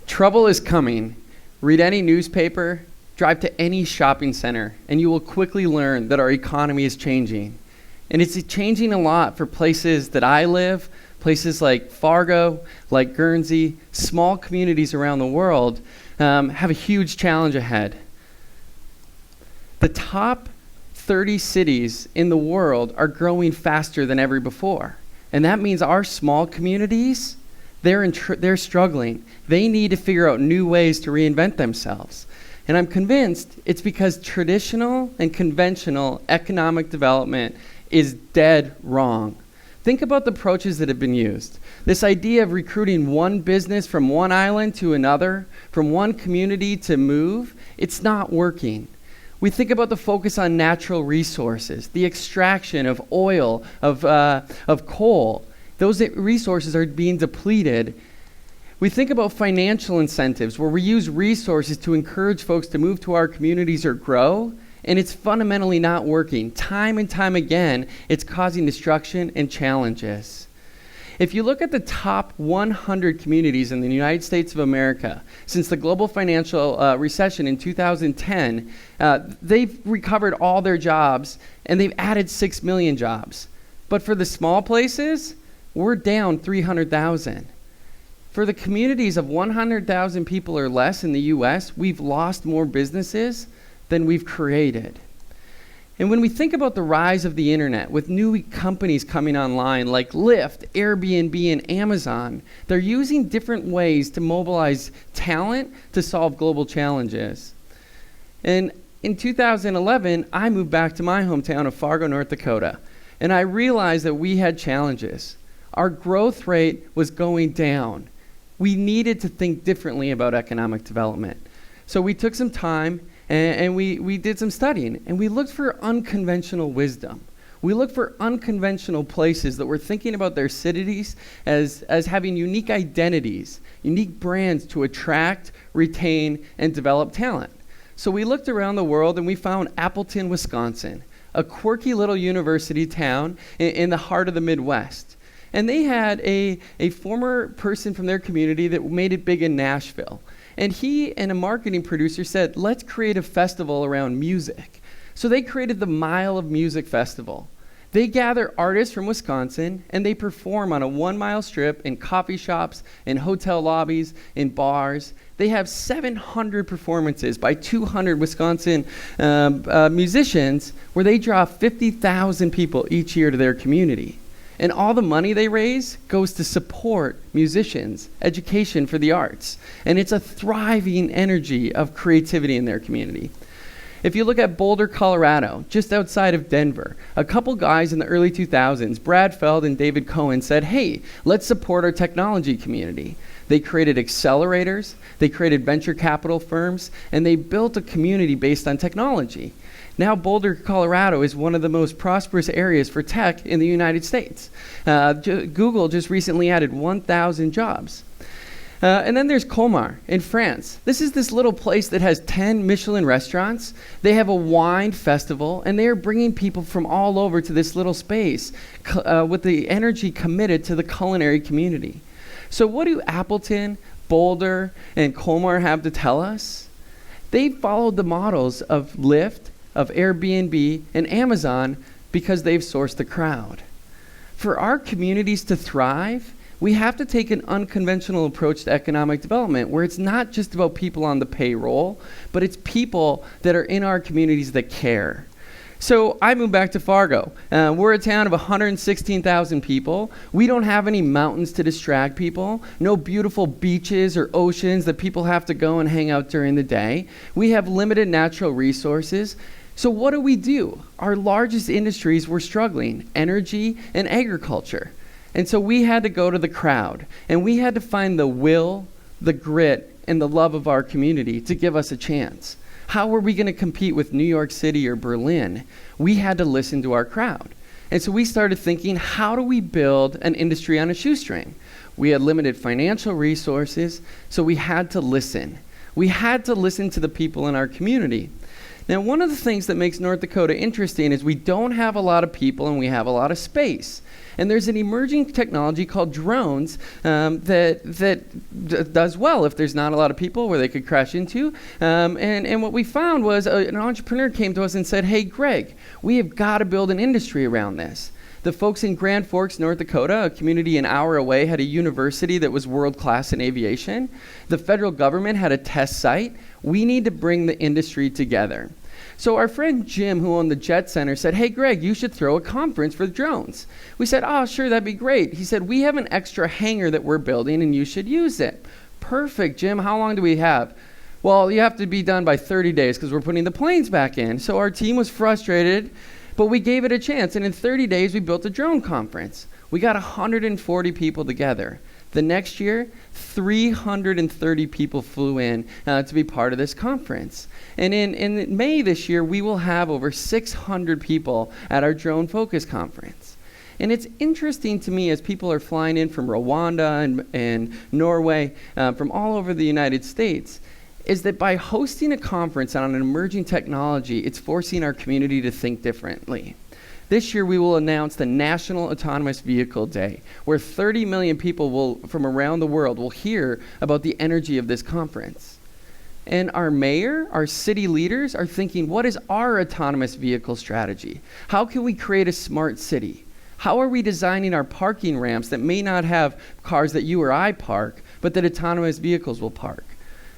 Trouble is coming. Read any newspaper, drive to any shopping center, and you will quickly learn that our economy is changing. And it's changing a lot for places that I live, places like Fargo, like Guernsey, small communities around the world have a huge challenge ahead. The top 30 cities in the world are growing faster than ever before. And that means our small communities, they're struggling. They need to figure out new ways to reinvent themselves. And I'm convinced it's because traditional and conventional economic development is dead wrong. Think about the approaches that have been used. This idea of recruiting one business from one island to another, from one community to move, it's not working. We think about the focus on natural resources, the extraction of oil, of coal. Those resources are being depleted. We think about financial incentives, where we use resources to encourage folks to move to our communities or grow, and it's fundamentally not working. Time and time again, it's causing destruction and challenges. If you look at the top 100 communities in the United States of America, since the global financial recession in 2010, they've recovered all their jobs, and they've added 6 million jobs. But for the small places, we're down 300,000. For the communities of 100,000 people or less in the US, we've lost more businesses than we've created. And when we think about the rise of the internet, with new companies coming online like Lyft, Airbnb, and Amazon, they're using different ways to mobilize talent to solve global challenges. And in 2011, I moved back to my hometown of Fargo, North Dakota, and I realized that we had challenges. Our growth rate was going down. We needed to think differently about economic development. So we took some time and we did some studying, and we looked for unconventional wisdom. We looked for unconventional places that were thinking about their cities as having unique identities, unique brands to attract, retain, and develop talent. So we looked around the world and we found Appleton, Wisconsin, a quirky little university town in the heart of the Midwest. And they had a former person from their community that made it big in Nashville. And he and a marketing producer said, let's create a festival around music. So they created the Mile of Music Festival. They gather artists from Wisconsin, and they perform on a 1-mile strip in coffee shops, in hotel lobbies, in bars. They have 700 performances by 200 Wisconsin musicians, where they draw 50,000 people each year to their community. And all the money they raise goes to support musicians, education for the arts. And it's a thriving energy of creativity in their community. If you look at Boulder, Colorado, just outside of Denver, a couple guys in the early 2000s, Brad Feld and David Cohen, said, hey, let's support our technology community. They created accelerators, they created venture capital firms, and they built a community based on technology. Now Boulder, Colorado is one of the most prosperous areas for tech in the United States. Google just recently added 1,000 jobs. And then there's Colmar in France. This is this little place that has 10 Michelin restaurants. They have a wine festival, and they are bringing people from all over to this little space with the energy committed to the culinary community. So what do Appleton, Boulder, and Colmar have to tell us? They followed the models of Lyft, of Airbnb, and Amazon because they've sourced the crowd. For our communities to thrive, we have to take an unconventional approach to economic development, where it's not just about people on the payroll, but it's people that are in our communities that care. So I moved back to Fargo. We're a town of 116,000 people. We don't have any mountains to distract people, no beautiful beaches or oceans that people have to go and hang out during the day. We have limited natural resources. So what do? Our largest industries were struggling, energy and agriculture. And so we had to go to the crowd, and we had to find the will, the grit, and the love of our community to give us a chance. How were we going to compete with New York City or Berlin? We had to listen to our crowd. And so we started thinking, how do we build an industry on a shoestring? We had limited financial resources, so we had to listen. We had to listen to the people in our community. Now, one of the things that makes North Dakota interesting is we don't have a lot of people and we have a lot of space. And there's an emerging technology called drones that does well if there's not a lot of people where they could crash into. And what we found was an entrepreneur came to us and said, hey, Greg, we have got to build an industry around this. The folks in Grand Forks, North Dakota, a community an hour away, had a university that was world-class in aviation. The federal government had a test site. We need to bring the industry together. So our friend Jim, who owned the Jet Center, said, hey, Greg, you should throw a conference for drones. We said, oh, sure, that'd be great. He said, we have an extra hangar that we're building, and you should use it. Perfect, Jim. How long do we have? Well, you have to be done by 30 days because we're putting the planes back in. So our team was frustrated, but we gave it a chance. And in 30 days, we built a drone conference. We got 140 people together. The next year, 330 people flew in to be part of this conference. And in May this year, we will have over 600 people at our Drone Focus Conference. And it's interesting to me as people are flying in from Rwanda and Norway, from all over the United States, is that by hosting a conference on an emerging technology, it's forcing our community to think differently. This year, we will announce the National Autonomous Vehicle Day, where 30 million people from around the world will hear about the energy of this conference. And our mayor, our city leaders are thinking, what is our autonomous vehicle strategy? How can we create a smart city? How are we designing our parking ramps that may not have cars that you or I park, but that autonomous vehicles will park?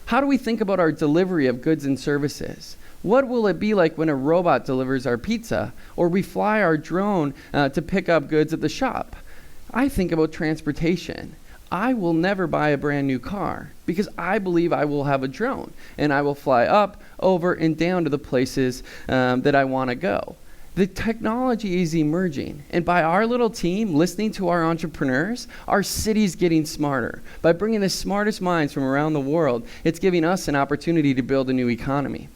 How do we think about our delivery of goods and services? What will it be like when a robot delivers our pizza, or we fly our drone to pick up goods at the shop? I think about transportation. I will never buy a brand new car because I believe I will have a drone and I will fly up, over, and down to the places that I want to go. The technology is emerging, and by our little team listening to our entrepreneurs, our city's getting smarter. By bringing the smartest minds from around the world, it's giving us an opportunity to build a new economy.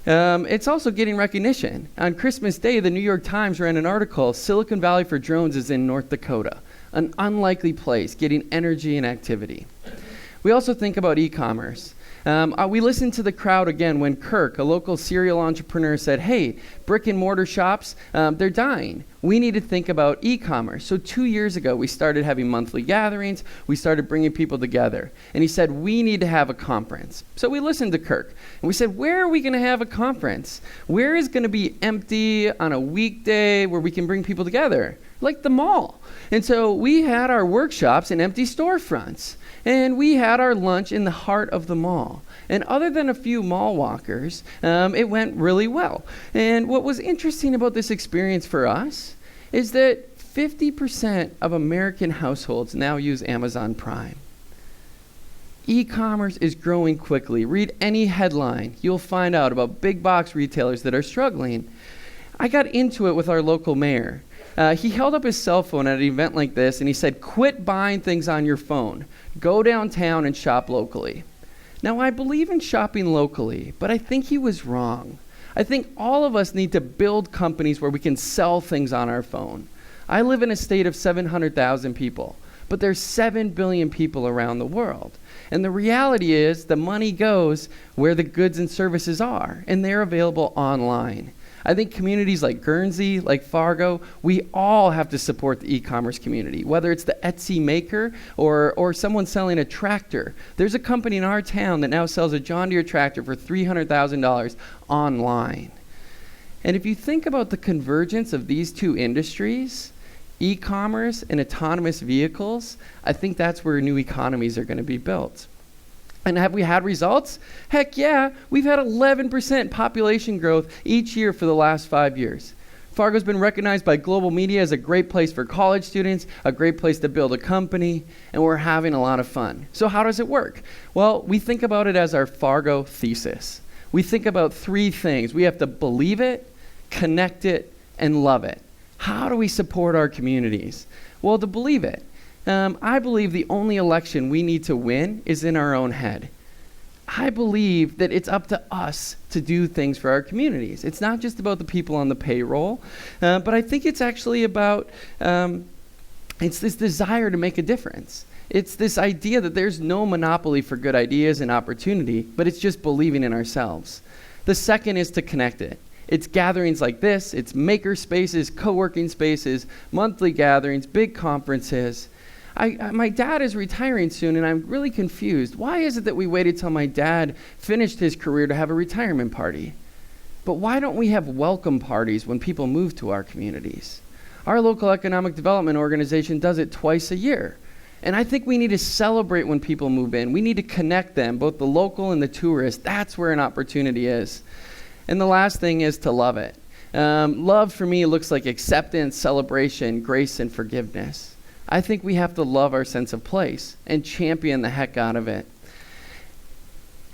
It's also getting recognition. On Christmas Day, the New York Times ran an article, Silicon Valley for Drones is in North Dakota, an unlikely place, getting energy and activity. We also think about e-commerce. We listened to the crowd again when Kirk, a local serial entrepreneur, said, hey, brick and mortar shops, they're dying. We need to think about e-commerce. So 2 years ago, we started having monthly gatherings. We started bringing people together. And he said, we need to have a conference. So we listened to Kirk. And we said, where are we going to have a conference? Where is going to be empty on a weekday where we can bring people together? Like the mall. And so we had our workshops in empty storefronts. And we had our lunch in the heart of the mall. And other than a few mall walkers, it went really well. And what was interesting about this experience for us is that 50% of American households now use Amazon Prime. E-commerce is growing quickly. Read any headline. You'll find out about big box retailers that are struggling. I got into it with our local mayor. He held up his cell phone at an event like this, and he said, quit buying things on your phone. Go downtown and shop locally. Now, I believe in shopping locally, but I think he was wrong. I think all of us need to build companies where we can sell things on our phone. I live in a state of 700,000 people, but there's 7 billion people around the world. And the reality is the money goes where the goods and services are, and they're available online. I think communities like Guernsey, like Fargo, we all have to support the e-commerce community, whether it's the Etsy maker or someone selling a tractor. There's a company in our town that now sells a John Deere tractor for $300,000 online. And if you think about the convergence of these two industries, e-commerce and autonomous vehicles, I think that's where new economies are going to be built. And have we had results? Heck yeah, we've had 11% population growth each year for the last 5 years. Fargo's been recognized by global media as a great place for college students, a great place to build a company, and we're having a lot of fun. So how does it work? Well, we think about it as our Fargo thesis. We think about 3 things. We have to believe it, connect it, and love it. How do we support our communities? Well, to believe it. I believe the only election we need to win is in our own head. I believe that it's up to us to do things for our communities. It's not just about the people on the payroll, but I think it's actually about, it's this desire to make a difference. It's this idea that there's no monopoly for good ideas and opportunity, but it's just believing in ourselves. The second is to connect it. It's gatherings like this, it's maker spaces, co-working spaces, monthly gatherings, big conferences. My dad is retiring soon, and I'm really confused. Why is it that we waited till my dad finished his career to have a retirement party? But why don't we have welcome parties when people move to our communities? Our local economic development organization does it twice a year. And I think we need to celebrate when people move in. We need to connect them, both the local and the tourist. That's where an opportunity is. And the last thing is to love it. Love for me looks like acceptance, celebration, grace, and forgiveness. I think we have to love our sense of place and champion the heck out of it.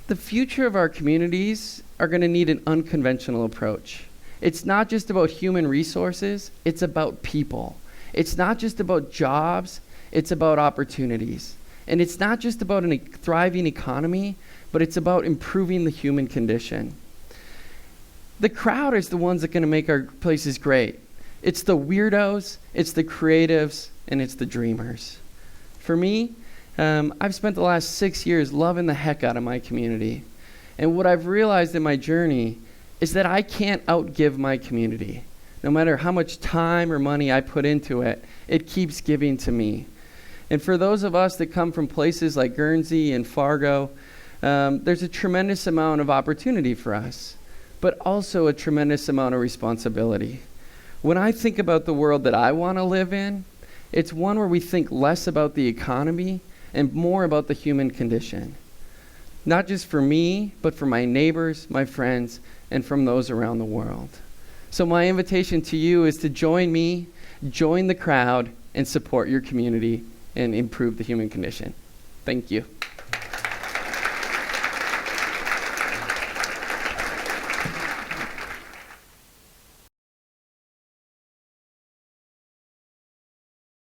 The future of our communities are going to need an unconventional approach. It's not just about human resources, it's about people. It's not just about jobs, it's about opportunities. And it's not just about a thriving economy, but it's about improving the human condition. The crowd is the ones that are going to make our places great. It's the weirdos, it's the creatives, and it's the dreamers. For me, I've spent the last 6 years loving the heck out of my community. And what I've realized in my journey is that I can't outgive my community. No matter how much time or money I put into it, it keeps giving to me. And for those of us that come from places like Guernsey and Fargo, there's a tremendous amount of opportunity for us, but also a tremendous amount of responsibility. When I think about the world that I want to live in, it's one where we think less about the economy and more about the human condition. Not just for me, but for my neighbors, my friends, and from those around the world. So my invitation to you is to join me, join the crowd, and support your community and improve the human condition. Thank you.